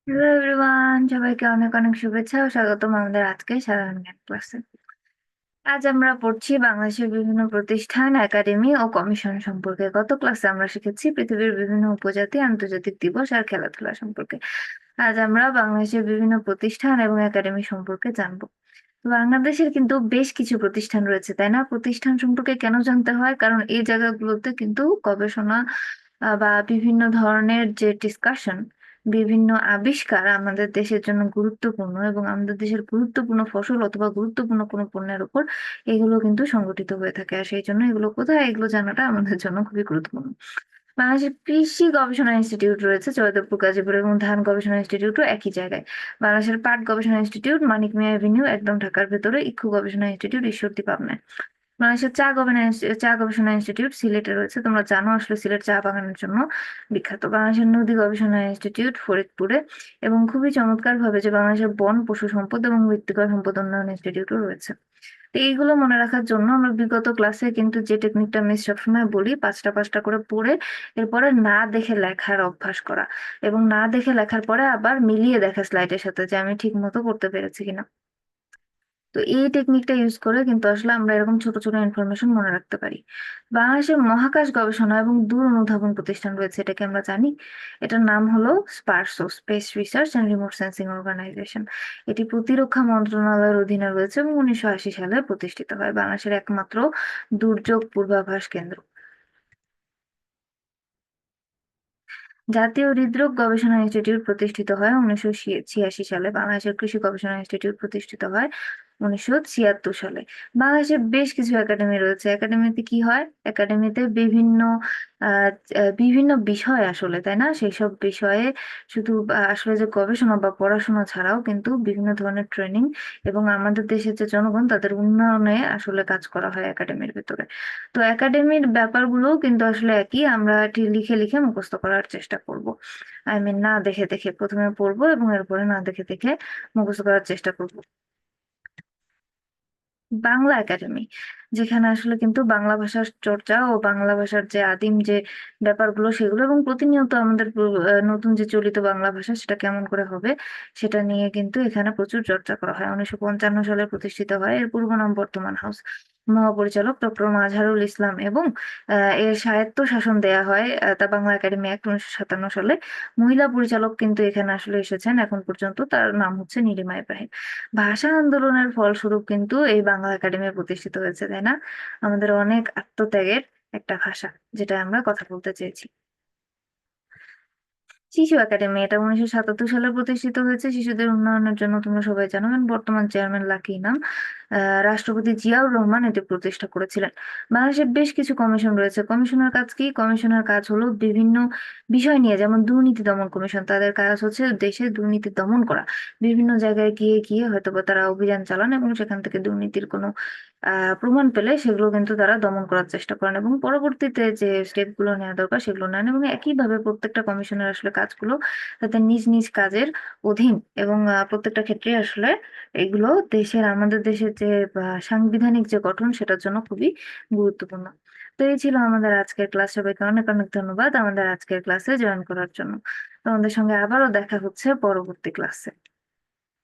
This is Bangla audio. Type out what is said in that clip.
হ্যালো এভরিওয়ান, সবাইকে অনেক অনেক শুভেচ্ছা ও স্বাগতম আমাদের আজকে সাধারণ জ্ঞান ক্লাসে। আজ আমরা পড়ছি বাংলাদেশের বিভিন্ন প্রতিষ্ঠান, একাডেমি ও কমিশন সম্পর্কে। গত ক্লাসে আমরা শিখেছি পৃথিবীর বিভিন্ন উপজাতি, আন্তর্জাতিক দিবস আর খেলাধুলা সম্পর্কে। আজ আমরা বাংলাদেশের বিভিন্ন প্রতিষ্ঠান এবং একাডেমি সম্পর্কে জানবো। বাংলাদেশের কিন্তু বেশ কিছু প্রতিষ্ঠান রয়েছে, তাই না? প্রতিষ্ঠান সম্পর্কে কেন জানতে হয়? কারণ এই জায়গাগুলোতে কিন্তু গবেষণা বা বিভিন্ন ধরনের যে ডিসকাশন, বিভিন্ন আবিষ্কার আমাদের দেশের জন্য গুরুত্বপূর্ণ এবং আমাদের দেশের গুরুত্বপূর্ণ ফসল অথবা গুরুত্বপূর্ণ কোনো পণ্যের উপর এগুলো কিন্তু সংগঠিত হয়ে থাকে। আর সেই জন্য এগুলো কোথায়, এগুলো জানাটা আমাদের জন্য খুবই গুরুত্বপূর্ণ। বাংলাদেশের কৃষি গবেষণা ইনস্টিটিউট রয়েছে জয়দেবপুর, গাজীপুর, এবং ধান গবেষণা ইনস্টিটিউটও একই জায়গায়। বাংলাদেশের পাট গবেষণা ইনস্টিটিউট মানিক মিয়া এভিনিউ, একদম ঢাকার ভেতরে। ইক্ষু গবেষণা ইনস্টিটিউট ঈশ্বরদী, পাবনায়। বাংলাদেশের চা গবেষণা ইনস্টিটিউট সিলেটে রয়েছে। তোমরা জানো আসলে সিলেট চা বাগানের জন্য বিখ্যাত। বাংলাদেশের নদী গবেষণা ইনস্টিটিউট ফরিদপুরে। এবং খুবই চমৎকার ভাবে যে বাংলাদেশের বন, পশু সম্পদ এবং মৃত্তিকা সম্পদ উন্নয়ন ইনস্টিটিউটও রয়েছে। তো এইগুলো মনে রাখার জন্য আমরা বিগত ক্লাসে কিন্তু যে টেকনিকটা মিস সবসময় বলি, পাঁচটা পাঁচটা করে পড়ে এরপরে না দেখে লেখার অভ্যাস করা, এবং না দেখে লেখার পরে আবার মিলিয়ে দেখা স্লাইডের সাথে যে আমি ঠিক মতো করতে পেরেছি কিনা। তো এই টেকনিকটা ইউজ করে কিন্তু আসলে আমরা এরকম ছোট ছোট ইনফরমেশন মনে রাখতে পারি। বাংলাদেশের মহাকাশ গবেষণা এবং দূর অনুধাবন প্রতিষ্ঠান রয়েছে, এটাকে আমরা জানি। এটার নাম হলো SPARRSO, space research and remote sensing organization. এটি প্রতিরক্ষা মন্ত্রণালয়ের অধীনে রয়েছে এবং 1980 সালে প্রতিষ্ঠিত হয়। বাংলাদেশের একমাত্র দুর্যোগ পূর্বাভাস কেন্দ্র। জাতীয় হৃদরোগ গবেষণা ইনস্টিটিউট প্রতিষ্ঠিত হয় 1986 সালে। বাংলাদেশের কৃষি গবেষণা ইনস্টিটিউট প্রতিষ্ঠিত হয় 1976 সালে। বাংলাদেশের বেশ কিছু একাডেমি রয়েছে। একাডেমিতে কি হয়? একাডেমিতে বিভিন্ন বিষয় আসলে, তাই না? সেই সব বিষয়ে শুধু আসলে যে গবেষণা বা পড়াশোনা ছাড়াও কিন্তু বিভিন্ন ধরনের ট্রেনিং এবং আমাদের দেশের যে জনগণ তাদের উন্নয়নে আসলে কাজ করা হয় একাডেমির ভেতরে। তো একাডেমির ব্যাপারগুলো কিন্তু আসলে একই। আমরা এটি লিখে লিখে মুখস্থ করার চেষ্টা করব। না দেখে দেখে প্রথমে পড়বো এবং এরপরে না দেখে দেখে মুখস্থ করার চেষ্টা করব। বাংলা একাডেমি, যেখানে আসলে কিন্তু বাংলা ভাষার চর্চা ও বাংলা ভাষার যে আদিম যে ব্যাপারগুলো সেগুলো, এবং প্রতিনিয়ত আমাদের নতুন যে চলিত বাংলা ভাষা সেটা কেমন করে হবে সেটা নিয়ে কিন্তু এখানে প্রচুর চর্চা করা হয়। 1955 সালে প্রতিষ্ঠিত হয়। এর পূর্ব নাম বর্তমান হাউস। মহাপরিচালক ডক্টর মাজহারুল ইসলাম, এবং এর স্বায়ত্ত শাসন দেয়া হয় তা বাংলা একাডেমি অ্যাক্ট 1957 সালে। মহিলা পরিচালক কিন্তু এখানে আসলে এসেছেন এখন পর্যন্ত, তার নাম হচ্ছে নীলিমা ইব্রাহিম। ভাষা আন্দোলনের ফলস্বরূপ কিন্তু এই বাংলা একাডেমি প্রতিষ্ঠিত হয়েছে, তাই না? আমাদের অনেক আত্মত্যাগের একটা ভাষা, যেটা আমরা কথা বলতে চেয়েছি। শিশু একাডেমি, এটা 1977 সালে প্রতিষ্ঠিত হয়েছে শিশুদের উন্নয়নের জন্য। তোমরা সবাই জানো এর বর্তমান চেয়ারম্যান লাকি ইনাম। রাষ্ট্রপতি জিয়াউর রহমান এটি প্রতিষ্ঠা করেছিলেন। বাংলাদেশে বেশ কিছু কমিশন রয়েছে। কমিশনের কাজ কি? কমিশনের কাজ হলো বিভিন্ন বিষয় নিয়ে, যেমন দুর্নীতি দমন কমিশন, তাদের কাজ হচ্ছে দেশে দুর্নীতি দমন করা। বিভিন্ন জায়গায় গিয়ে গিয়ে হয়তোবা তারা অভিযান চালান এবং সেখান থেকে দুর্নীতির কোনো প্রমাণ পেলে সেগুলো কিন্তু তারা দমন করার চেষ্টা করেন, এবং পরবর্তীতে যে স্টেপ গুলো নেওয়া দরকার সেগুলো নেন। এবং একইভাবে প্রত্যেকটা কমিশনের আসলে কাজগুলো তাদের নিজ নিজ কাজের অধীন, এবং প্রত্যেকটা ক্ষেত্রে আসলে এগুলো আমাদের দেশের যে সাংবিধানিক যে গঠন সেটার জন্য খুবই গুরুত্বপূর্ণ। তো এই ছিল আমাদের আজকের ক্লাস। সবাইকে অনেক অনেক ধন্যবাদ আমাদের আজকের ক্লাসে জয়েন করার জন্য। তোমাদের সঙ্গে আবারও দেখা হচ্ছে পরবর্তী ক্লাসে।